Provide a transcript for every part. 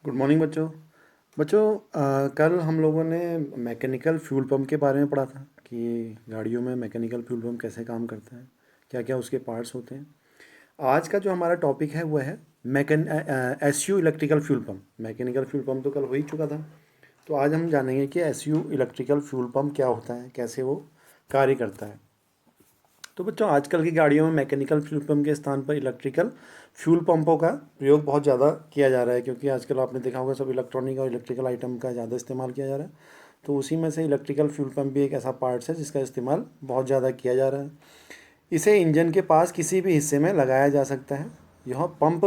Good morning बच्चों। बच्चों, कल हम लोगों ने मैकेनिकल फ्यूल पंप के बारे में पढ़ा था कि गाड़ियों में मैकेनिकल फ्यूल पंप कैसे काम करता है, क्या क्या उसके पार्ट्स होते हैं। आज का जो हमारा टॉपिक है वो है mechan S U electrical fuel pump. Mechanical fuel pump तो कल हो ही चुका था, तो आज हम जानेंगे कि S U electrical fuel pump क्या होता है, कैसे वो कार्य करता है। तो बच्चों, आजकल की गाड़ियों में मैकेनिकल फ्यूल पंप के स्थान पर इलेक्ट्रिकल फ्यूल पंपों का प्रयोग बहुत ज़्यादा किया जा रहा है, क्योंकि आजकल आपने देखा होगा सब इलेक्ट्रॉनिक और इलेक्ट्रिकल आइटम का ज़्यादा इस्तेमाल किया जा रहा है। तो उसी में से इलेक्ट्रिकल फ्यूल पंप भी एक ऐसा पार्ट्स है जिसका इस्तेमाल बहुत ज़्यादा किया जा रहा है। इसे इंजन के पास किसी भी हिस्से में लगाया जा सकता है। यह पंप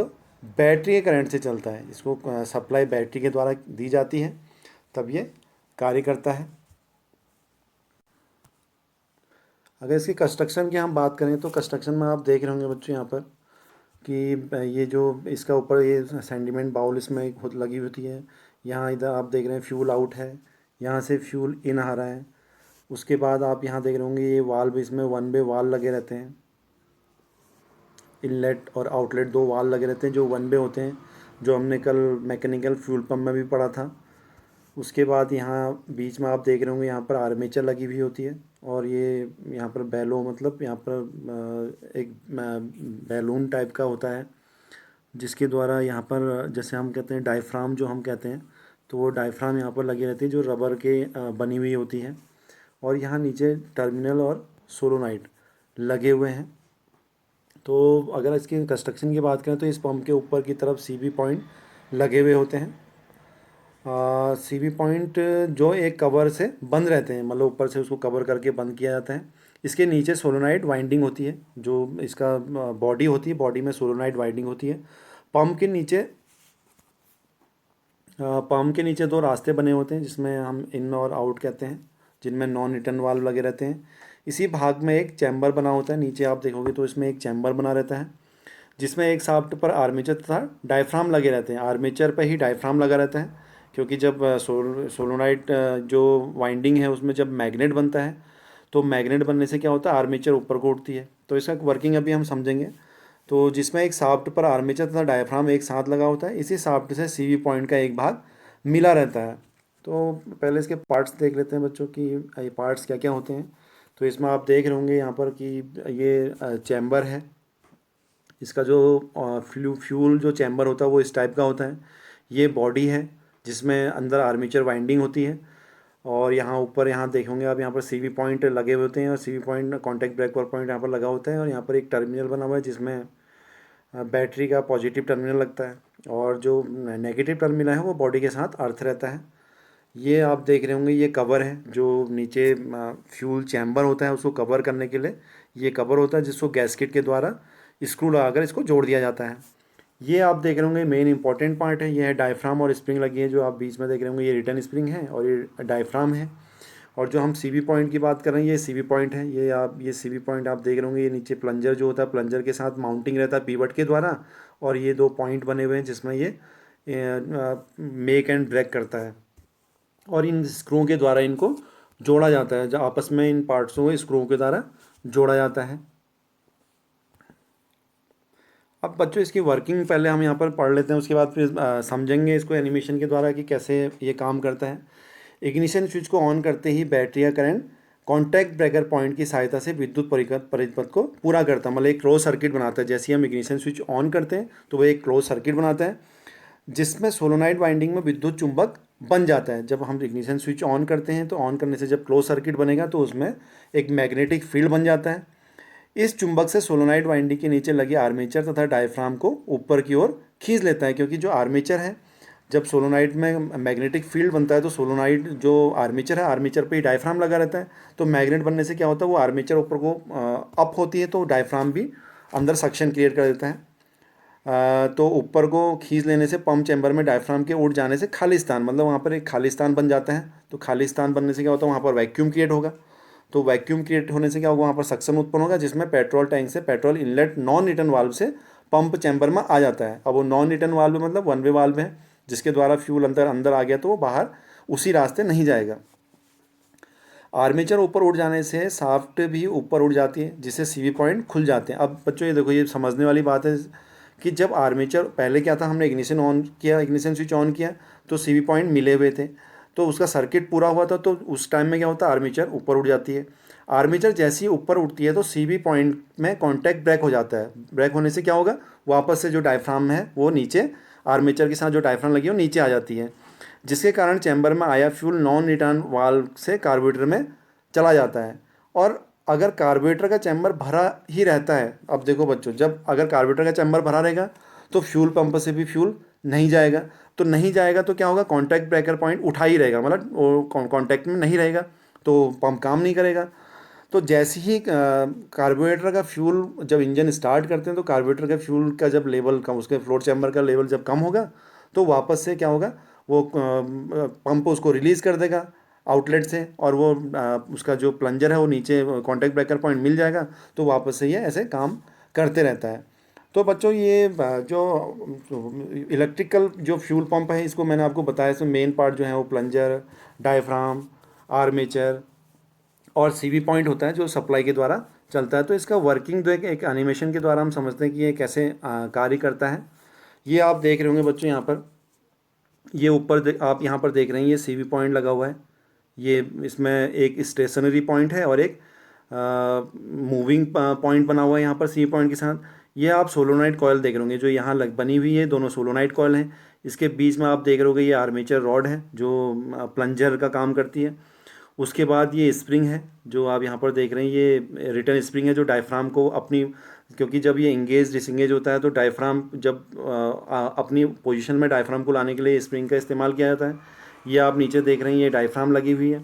बैटरी के करंट से चलता है, इसको सप्लाई बैटरी के द्वारा दी जाती है, तब ये कार्य करता है। अगर इसकी कंस्ट्रक्शन की हम बात करें तो कंस्ट्रक्शन में आप देख रहे होंगे बच्चों यहाँ पर कि ये जो इसका ऊपर ये सेंडिमेंट बाउल इसमें खुद लगी होती है। यहाँ इधर आप देख रहे हैं फ्यूल आउट है, यहाँ से फ्यूल इन आ रहा है। उसके बाद आप यहाँ देख रहे होंगे ये वाल्व, इसमें वन वे वाल्व लगे रहते हैं। इनलेट और आउटलेट दो वाल्व लगे रहते हैं जो वन वे होते हैं, जो हमने कल मैकेनिकल फ्यूल पंप में भी पढ़ा था। उसके बाद यहाँ बीच में आप देख रहे होंगे यहाँ पर आर्मेचर लगी हुई होती है, और ये यहाँ पर बैलो मतलब यहाँ पर एक बैलून टाइप का होता है, जिसके द्वारा यहाँ पर जैसे हम कहते हैं डायफ्राम जो हम कहते हैं, तो वो डायफ्राम यहाँ पर लगी रहती है जो रबर के बनी हुई होती है। और यहाँ नीचे टर्मिनल और सोलोनाइट लगे हुए हैं। तो अगर इसकी कंस्ट्रक्शन की बात करें तो इस पंप के ऊपर की तरफ सीबी पॉइंट लगे हुए होते हैं। सीवी पॉइंट जो एक कवर से बंद रहते हैं, मतलब ऊपर से उसको कवर करके बंद किया जाता है। इसके नीचे सोलोनाइट वाइंडिंग होती है, जो इसका बॉडी होती है, बॉडी में सोलोनाइट वाइंडिंग होती है। पंप के नीचे पंप के नीचे दो रास्ते बने होते हैं जिसमें हम इन और आउट कहते हैं, जिनमें नॉन रिटर्न वाल्व लगे रहते हैं। इसी भाग में एक चैम्बर बना होता है, नीचे आप देखोगे तो इसमें एक चैम्बर बना रहता है, जिसमें एक शाफ्ट पर आर्मेचर तथा डायफ्राम लगे रहते हैं। आर्मेचर पर ही डायफ्राम लगा रहता है, क्योंकि जब सोलोनाइट जो वाइंडिंग है उसमें जब मैग्नेट बनता है, तो मैग्नेट बनने से क्या होता है, आर्मेचर ऊपर को उठती है। तो इसका वर्किंग अभी हम समझेंगे। तो जिसमें एक शाफ्ट पर आर्मेचर तथा डायफ्राम एक साथ लगा होता है, इसी शाफ्ट से सीवी पॉइंट का एक भाग मिला रहता है। तो पहले इसके पार्ट्स देख लेते हैं बच्चों कि ये पार्ट्स क्या क्या होते हैं। तो इसमें आप देख रहे होंगे यहाँ पर कि ये चैम्बर है। इसका जो फ्यूल जो चैम्बर होता है वो इस टाइप का होता है। ये बॉडी है जिसमें अंदर आर्मेचर वाइंडिंग होती है, और यहाँ ऊपर यहाँ देखोगे आप, यहाँ पर सीवी पॉइंट लगे हुए होते हैं, और CV point contact breaker point यहाँ पर लगा होता है, और यहाँ पर एक टर्मिनल बना हुआ है जिसमें बैटरी का पॉजिटिव टर्मिनल लगता है, और जो नेगेटिव टर्मिनल है वो बॉडी के साथ अर्थ रहता है। ये आप देख रहे होंगे ये कवर है, जो नीचे फ्यूल चैम्बर होता है उसको कवर करने के लिए ये कवर होता है, जिसको गैस्केट के द्वारा स्क्रू लगाकर इसको जोड़ दिया जाता है। ये आप देख रहे होंगे मेन इंपॉर्टेंट पार्ट है, ये है डायफ्राम और स्प्रिंग लगी है, जो आप बीच में देख रहे होंगे ये रिटर्न स्प्रिंग है और ये डायफ्राम है। और जो हम सीवी पॉइंट की बात कर रहे हैं ये सीवी पॉइंट है। ये सीवी पॉइंट आप देख रहे होंगे, ये नीचे प्लंजर जो होता है, प्लंजर के साथ माउंटिंग रहता है पीवट के द्वारा, और ये दो पॉइंट बने हुए हैं जिसमें ये मेक एंड ब्रेक करता है, और इन स्क्रूओं के द्वारा इनको जोड़ा जाता है, जो आपस में इन पार्ट्सों को स्क्रूओं के द्वारा जोड़ा जाता है। अब बच्चों इसकी वर्किंग पहले हम यहाँ पर पढ़ लेते हैं, उसके बाद फिर समझेंगे इसको एनिमेशन के द्वारा कि कैसे ये काम करता है। इग्निशन स्विच को ऑन करते ही बैटरी का करंट कॉन्टैक्ट ब्रेकर पॉइंट की सहायता से विद्युत परिपथ को पूरा करता है, मतलब एक क्लोज सर्किट बनाता है। जैसे ही हम इग्निशन स्विच ऑन करते हैं तो वो एक क्लोज सर्किट बनाता है, जिसमें सोलोनाइट वाइंडिंग में विद्युत चुंबक बन जाता है। जब हम इग्निशन स्विच ऑन करते हैं तो ऑन करने से जब क्लोज सर्किट बनेगा तो उसमें एक मैग्नेटिक फील्ड बन जाता है। इस चुंबक से सोलोनाइट वाइंडिंग के नीचे लगे आर्मेचर तथा डायफ्राम को ऊपर की ओर खींच लेता है, क्योंकि जो आर्मेचर है, जब सोलोनाइट में मैग्नेटिक फील्ड बनता है तो सोलोनाइट जो आर्मेचर है, आर्मेचर पे ही डायफ्राम लगा रहता है, तो मैग्नेट बनने से क्या होता है, वो आर्मेचर ऊपर को अप होती है, तो डायफ्राम भी अंदर सक्शन क्रिएट कर देता है। तो ऊपर को खींच लेने से पंप चैम्बर में डायफ्राम के उठ जाने से खालिस्तान, मतलब वहाँ पर एक खालिस्तान बन जाता है। तो खालिस्तान बनने से क्या होता है, वहाँ पर वैक्यूम क्रिएट होगा। तो वैक्यूम क्रिएट होने से क्या होगा, वहाँ पर सक्शन उत्पन्न होगा, जिसमें पेट्रोल टैंक से petrol inlet non return valve से पंप चैम्बर में आ जाता है। अब वो नॉन रिटर्न वाल्व मतलब वन वे वाल्व है, जिसके द्वारा फ्यूल अंदर अंदर आ गया तो वो बाहर उसी रास्ते नहीं जाएगा। आर्मेचर ऊपर उड़ जाने से शाफ्ट भी ऊपर उड़ जाती है, जिससे सीवी पॉइंट खुल जाते हैं। अब बच्चों ये देखो, ये समझने वाली बात है कि जब आर्मेचर पहले क्या था, हमने इग्निशन ऑन किया, इग्निशन स्विच ऑन किया तो सीवी पॉइंट मिले हुए थे, तो उसका सर्किट पूरा हुआ था, तो उस टाइम में क्या होता है, आर्मेचर ऊपर उठ जाती है। आर्मेचर जैसे ही ऊपर उठती है तो सीवी पॉइंट में कांटेक्ट ब्रेक हो जाता है। ब्रेक होने से क्या होगा, वापस से जो डायफ्राम है वो नीचे, आर्मेचर के साथ जो डायफ्राम लगी है वो नीचे आ जाती है, जिसके कारण चैम्बर में आया फ्यूल नॉन रिटर्न वाल्व से कार्बोरेटर में चला जाता है। और अगर कार्बोरेटर का चैम्बर भरा ही रहता है, अब देखो बच्चों, जब अगर कार्बोरेटर का चैम्बर भरा रहेगा तो फ्यूल पंप से भी फ्यूल नहीं जाएगा, तो नहीं जाएगा तो क्या होगा, कॉन्टैक्ट ब्रेकर पॉइंट उठा ही रहेगा, मतलब वो कॉन्टैक्ट में नहीं रहेगा तो पंप काम नहीं करेगा। तो जैसे ही कार्बोरेटर का फ्यूल जब इंजन स्टार्ट करते हैं तो कार्बोरेटर का फ्यूल का जब लेवल कम, उसके फ्लोर चैम्बर का लेवल जब कम होगा तो वापस से क्या होगा, वो पंप उसको रिलीज़ कर देगा आउटलेट से, और वो उसका जो प्लंजर है वो नीचे कॉन्टैक्ट ब्रेकर पॉइंट मिल जाएगा, तो वापस से ये ऐसे काम करते रहता है। तो बच्चों ये जो इलेक्ट्रिकल जो फ्यूल पंप है, इसको मैंने आपको बताया, इसमें मेन पार्ट जो है वो प्लंजर, डायफ्राम, आर्मेचर और सीवी पॉइंट होता है जो सप्लाई के द्वारा चलता है। तो इसका वर्किंग जो एक एनिमेशन के द्वारा हम समझते हैं कि ये कैसे कार्य करता है। ये आप देख रहे होंगे बच्चों, यहाँ पर ये ऊपर आप यहाँ पर देख रहे हैं, ये सीवी पॉइंट लगा हुआ है, ये इसमें एक स्टेशनरी पॉइंट है और एक मूविंग पॉइंट बना हुआ है यहाँ पर सीवी पॉइंट के साथ। ये आप सोलोनाइट कॉयल देख रहे होंगे जो यहाँ बनी हुई है, दोनों सोलोनाइट कॉयल हैं। इसके बीच में आप देख रहे होंगे ये आर्मेचर रॉड है जो प्लंजर का काम करती है। उसके बाद ये स्प्रिंग है जो आप यहाँ पर देख रहे हैं, ये रिटर्न स्प्रिंग है जो डायफ्राम को अपनी, क्योंकि जब ये इंगेज डिसंगेज होता है तो डायफ्राम जब अपनी पोजीशन में डायफ्राम को लाने के लिए स्प्रिंग का इस्तेमाल किया जाता है। ये आप नीचे देख रहे हैं ये डायफ्राम लगी हुई है।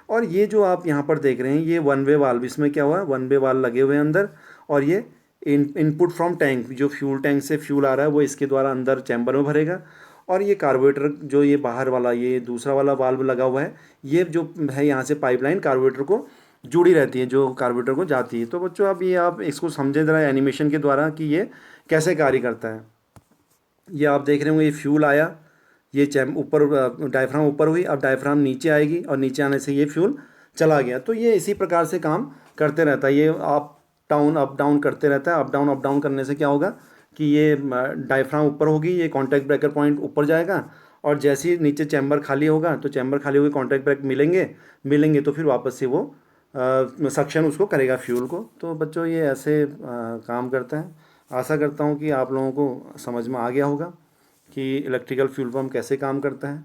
और ये जो आप यहाँ पर देख रहे हैं ये वन वे वाल्व, इसमें क्या हुआ है, वन वे वाल्व लगे हुए हैं अंदर, और ये इनपुट फ्रॉम टैंक, जो फ्यूल टैंक से फ्यूल आ रहा है वो इसके द्वारा अंदर चैम्बर में भरेगा। और ये कार्बोरेटर जो ये बाहर वाला ये दूसरा वाला वाल्व लगा हुआ है, ये जो है यहाँ से पाइपलाइन कार्बोरेटर को जुड़ी रहती है, जो कार्बोरेटर को जाती है। तो बच्चों अब ये आप इसको समझें ज़रा एनिमेशन के द्वारा कि ये कैसे कार्य करता है। ये आप देख रहे होंगे ये फ्यूल आया, ये चैम ऊपर डायफ्राम ऊपर हुई, अब डायफ्राम नीचे आएगी और नीचे आने से ये फ्यूल चला गया। तो ये इसी प्रकार से काम करते रहता है, ये अप डाउन करते रहता है। अप डाउन करने से क्या होगा कि ये डायफ्राम ऊपर होगी, ये कॉन्टैक्ट ब्रेकर पॉइंट ऊपर जाएगा, और जैसे ही नीचे चैम्बर खाली होगा तो चैम्बर खाली होगी, कॉन्टैक्ट ब्रेक मिलेंगे तो फिर वापस से वो सक्शन उसको करेगा फ्यूल को। तो बच्चों ये ऐसे काम करता है। आशा करता हूँ कि आप लोगों को समझ में आ गया होगा कि इलेक्ट्रिकल फ्यूल पंप कैसे काम करता है।